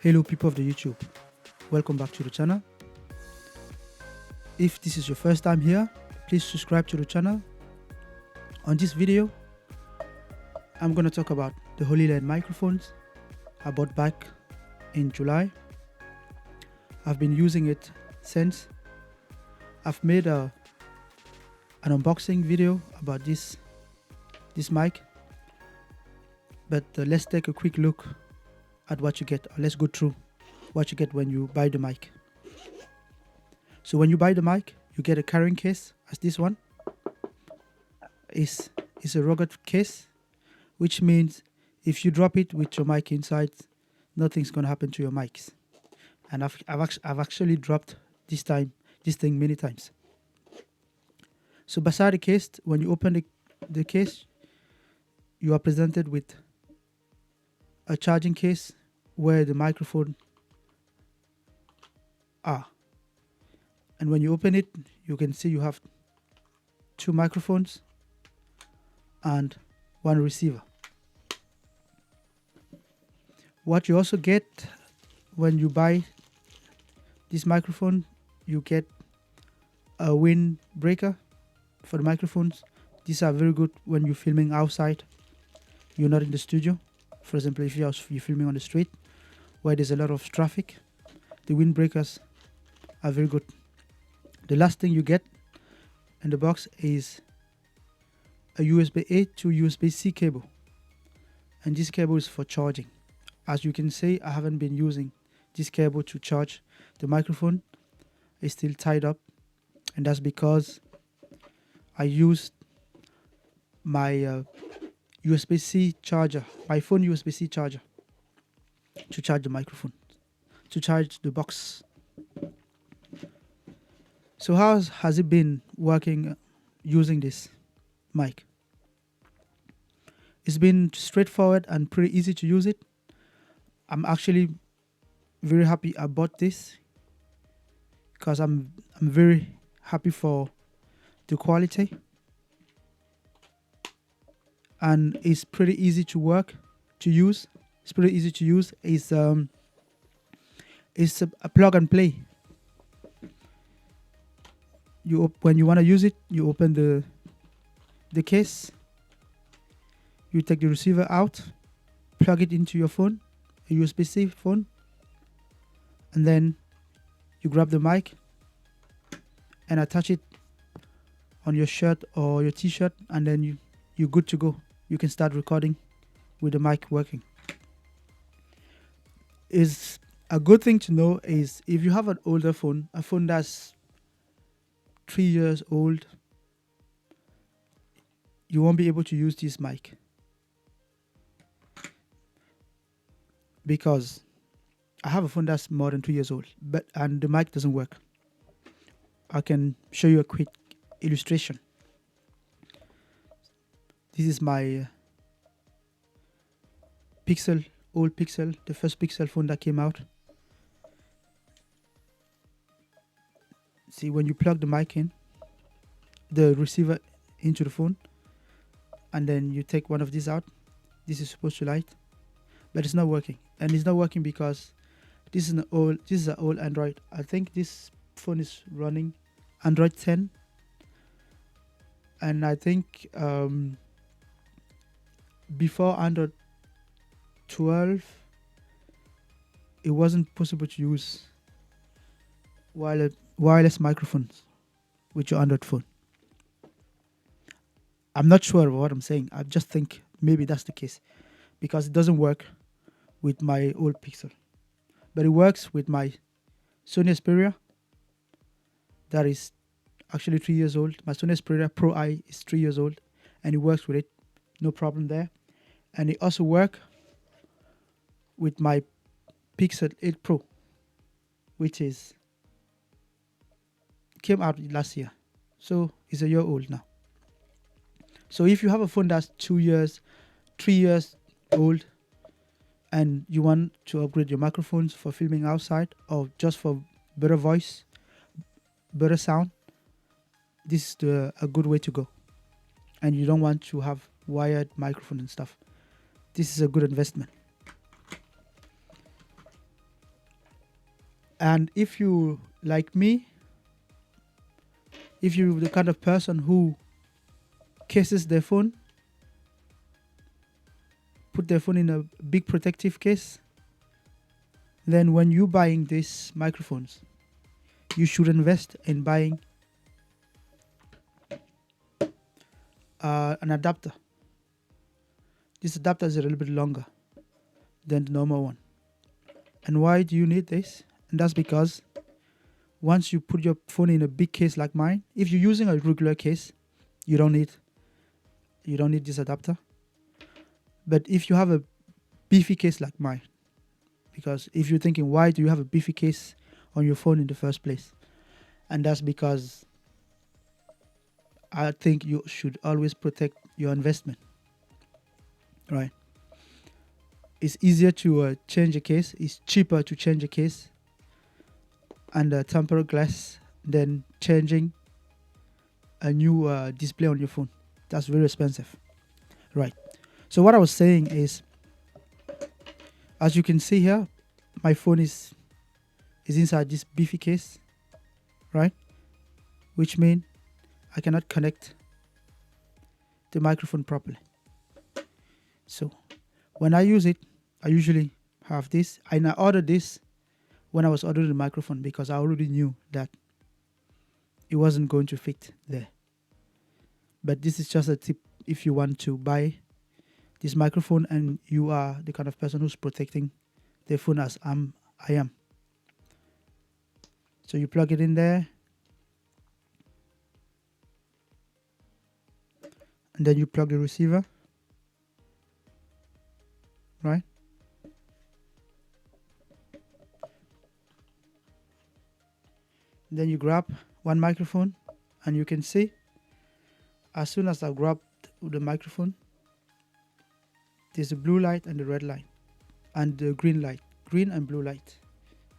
Hello people of the YouTube, welcome back to the channel. If this is your first time here, please subscribe to the channel. On this video, I'm going to talk about the Hollyland microphones I bought back in July. I've been using it since. I've made an unboxing video about this mic, but let's take a quick look at what you get. Let's go through what you get when you buy the mic. So when you buy the mic, you get a carrying case, as this one is a rugged case, which means if you drop it with your mic inside, nothing's gonna happen to your mics. And I've actually dropped this thing many times. So beside the case, when you open the case, you are presented with a charging case where the microphone are. And when you open it, you can see you have two microphones and one receiver. What you also get when you buy this microphone, you get a windbreaker for the microphones. These are very good when you're filming outside, you're not in the studio. For example, if you're filming on the street where there's a lot of traffic, the windbreakers are very good. The last thing you get in the box is a USB-A to USB-C cable, and this cable is for charging. As you can see, I haven't been using this cable to charge the microphone. It's still tied up, and that's because I used my USB-C charger, my phone USB-C charger, to charge the microphone, to charge the box. So how has it been working using this mic? It's been straightforward and pretty easy to use it. I'm actually very happy I bought this because I'm very happy for the quality, and it's pretty easy to use. It's pretty easy to use. It's a plug and play. When you want to use it, you open the case, you take the receiver out, plug it into your phone, a USB-C phone, and then you grab the mic and attach it on your shirt or your t-shirt, and then you're good to go. You can start recording with the mic working. Is a good thing to know is if you have an older phone, a phone that's 3 years old, you won't be able to use this mic because I have a phone that's more than 2 years old, and the mic doesn't work. I can show you a quick illustration. This is my old Pixel, the first Pixel phone that came out. See, when you plug the mic in, the receiver into the phone, and then you take one of these out, this is supposed to light, but it's not working. And it's not working because this is an old Android. I think this phone is running Android 10, and I think before Android 12 it wasn't possible to use wireless microphones with your Android phone. I'm not sure of what I'm saying. I just think maybe that's the case because it doesn't work with my old Pixel, but it works with my Sony Xperia that is actually 3 years old. My Sony Xperia Pro I is 3 years old, and it works with it, no problem there. And it also works with my Pixel 8 Pro, which came out last year, so it's a year old now. So if you have a phone that's 2 years, 3 years old, and you want to upgrade your microphones for filming outside or just for better voice, better sound, this is a good way to go. And you don't want to have wired microphone and stuff. This is a good investment. And if you, like me, if you're the kind of person who cases their phone, put their phone in a big protective case, then when you're buying these microphones, you should invest in buying an adapter. This adapter is a little bit longer than the normal one. And why do you need this? And that's because once you put your phone in a big case like mine, if you're using a regular case, you don't need this adapter. But if you have a beefy case like mine, because if you're thinking, why do you have a beefy case on your phone in the first place? And that's because I think you should always protect your investment, right? It's easier to change a case. It's cheaper to change a case and tempered glass than changing a new display on your phone. That's very expensive, right? So what I was saying is, as you can see here, my phone is inside this beefy case, right? Which means I cannot connect the microphone properly. So when I use it, I usually have this. And I ordered this when I was ordering the microphone because I already knew that it wasn't going to fit there. But this is just a tip if you want to buy this microphone and you are the kind of person who's protecting their phone as I am. So you plug it in there, and then you plug the receiver, right? Then you grab one microphone, and you can see as soon as I grabbed the microphone, there's a blue light and the red light and the green light, green and blue light,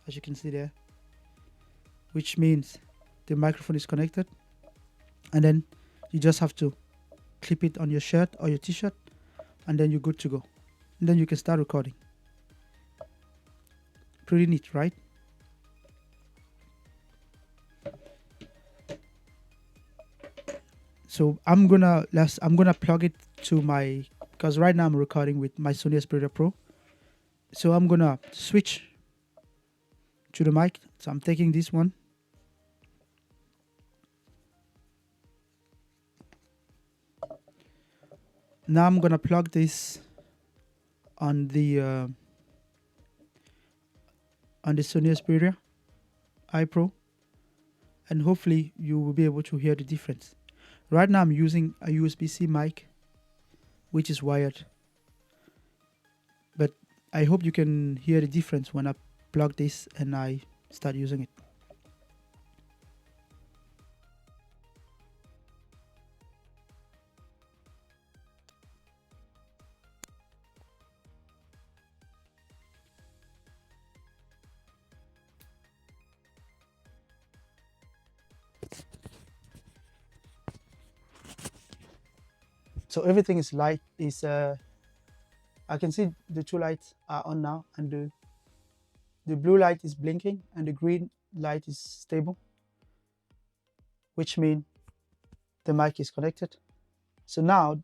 as you can see there, which means the microphone is connected. And then you just have to clip it on your shirt or your t-shirt, and then you're good to go. And then you can start recording. Pretty neat, right? So I'm gonna plug it to my, because right now I'm recording with my Sony Xperia Pro. So I'm gonna switch to the mic. So I'm taking this one. Now I'm gonna plug this on the Sony Xperia iPro, and hopefully you will be able to hear the difference. Right now I'm using a USB-C mic, which is wired, but I hope you can hear the difference when I plug this and I start using it. So everything is light. I can see the two lights are on now, and the blue light is blinking and the green light is stable, which means the mic is connected. So now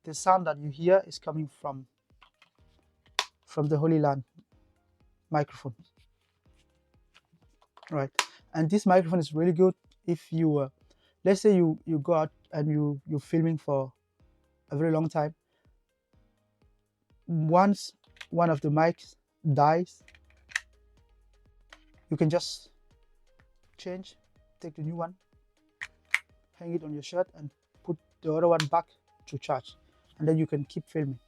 the sound that you hear is coming from the Hollyland microphone, right? And this microphone is really good if you let's say you go out and you're filming for a very long time. Once one of the mics dies, you can just take the new one, hang it on your shirt, and put the other one back to charge, and then you can keep filming.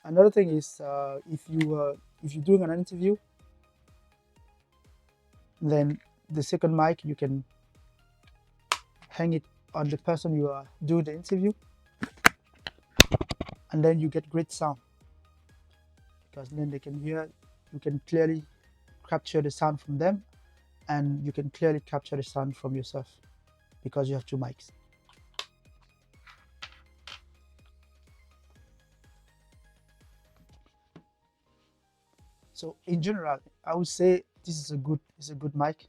Another thing is if you're doing an interview, then the second mic you can hang it on the person you are doing the interview, and then you get great sound, because then they can hear, you can clearly capture the sound from them, and you can clearly capture the sound from yourself because you have two mics. So in general, I would say this is a good mic.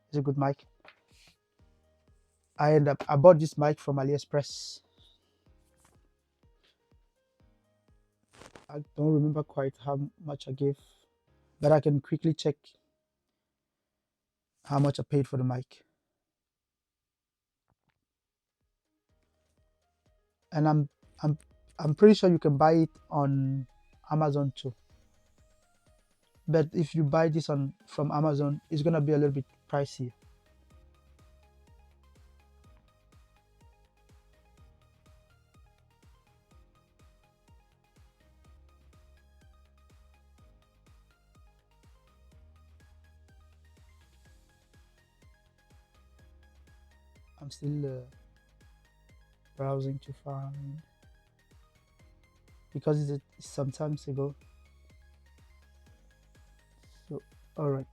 It's a good mic. I bought this mic from AliExpress. I don't remember quite how much I gave, but I can quickly check how much I paid for the mic. And I'm pretty sure you can buy it on Amazon too. But if you buy this from Amazon, it's gonna be a little bit pricey. I'm still browsing to find, because it's some times ago. So all right.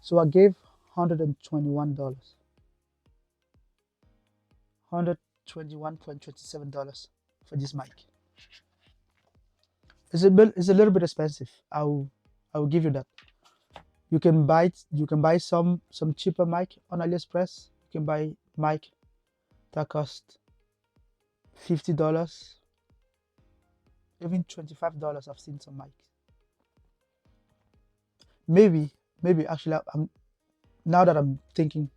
So I gave $121, $121.27 for this mic. It's a little bit expensive. I will give you that. You can buy some cheaper mic on AliExpress. You can buy mic that cost $50, even $25. I've seen some mics. Maybe actually, now that I'm thinking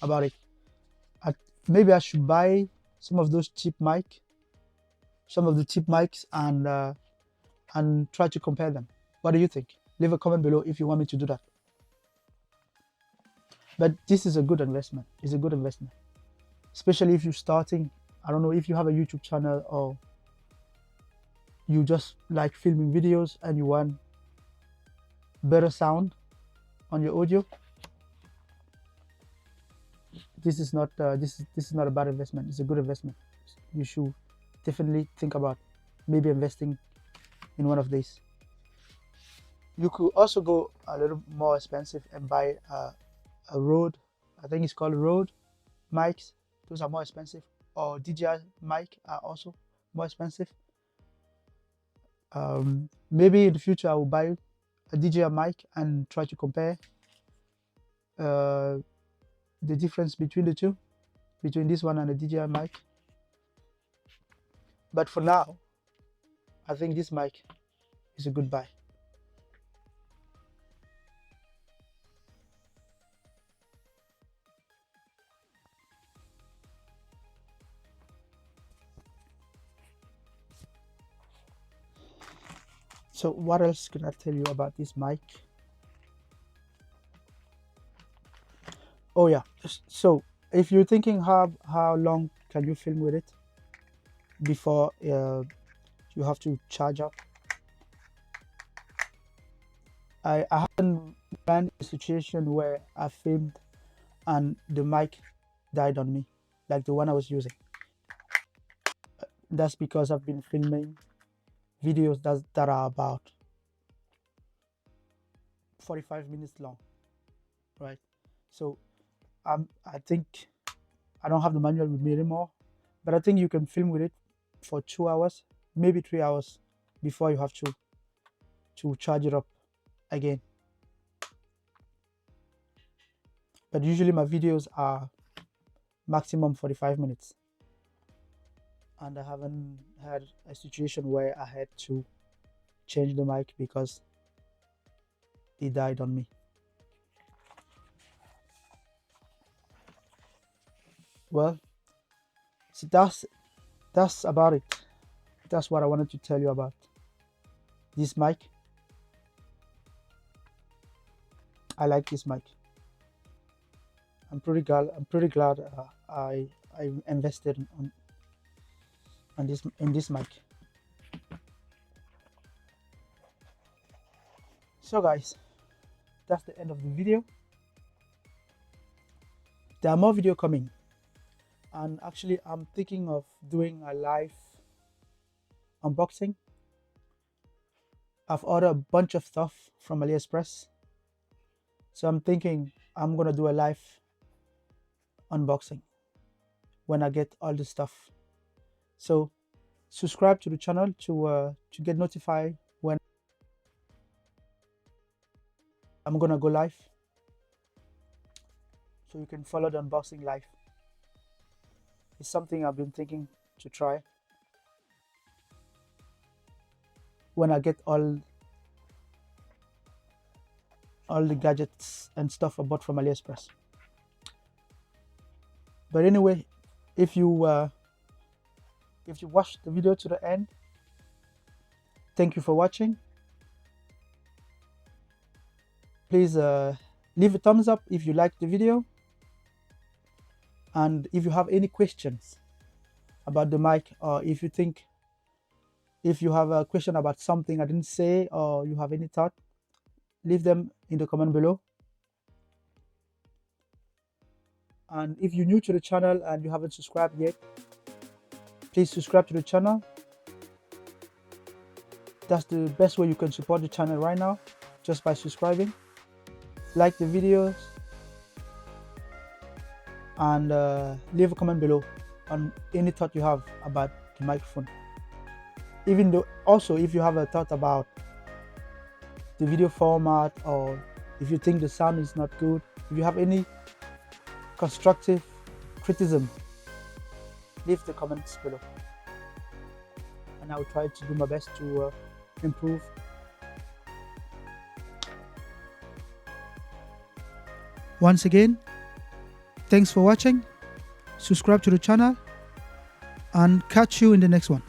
about it, maybe I should buy some of those cheap mics and try to compare them. What do you think? Leave a comment below if you want me to do that. But this is a good investment. It's a good investment, especially if you're starting. I don't know if you have a YouTube channel or you just like filming videos and you want better sound on your audio. This is not this is not a bad investment. It's a good investment. You should definitely think about maybe investing in one of these. You could also go a little more expensive and buy a Rode. I think it's called Rode mics. Those are more expensive. Or DJI mic are also more expensive. Maybe in the future I will buy a DJI mic and try to compare the difference between the two, between this one and the DJI mic. But for now, I think this mic is a good buy. So what else can I tell you about this mic? Oh yeah, so if you're thinking how long can you film with it before you have to charge up, I haven't ran a situation where I filmed and the mic died on me, like the one I was using. That's because I've been filming videos that are about 45 minutes long, right? So I think I don't have the manual with me anymore, but I think you can film with it for 2 hours, maybe 3 hours before you have to charge it up again. But usually my videos are maximum 45 minutes, and I haven't had a situation where I had to change the mic because it died on me. Well, so that's about it. That's what I wanted to tell you about this mic. I like this mic. I'm pretty glad I invested in this mic. So guys, that's the end of the video. There are more videos coming, and actually I'm thinking of doing a live unboxing. I've ordered a bunch of stuff from AliExpress, so I'm thinking I'm gonna do a live unboxing when I get all the stuff. So subscribe to the channel to get notified I'm gonna go live, so you can follow the unboxing live. It's something I've been thinking to try when I get all the gadgets and stuff I bought from AliExpress. But anyway, if you watched the video to the end, thank you for watching. Please leave a thumbs up if you liked the video, and if you have any questions about the mic, or if you have a question about something I didn't say, or you have any thought, leave them in the comment below. And if you're new to the channel and you haven't subscribed yet, please subscribe to the channel. That's the best way you can support the channel right now, just by subscribing. Like the videos, and leave a comment below on any thought you have about the microphone. Even though, also, if you have a thought about the video format, or if you think the sound is not good, if you have any constructive criticism, leave the comments below, and I will try to do my best to improve. Once again, thanks for watching. Subscribe to the channel, and catch you in the next one.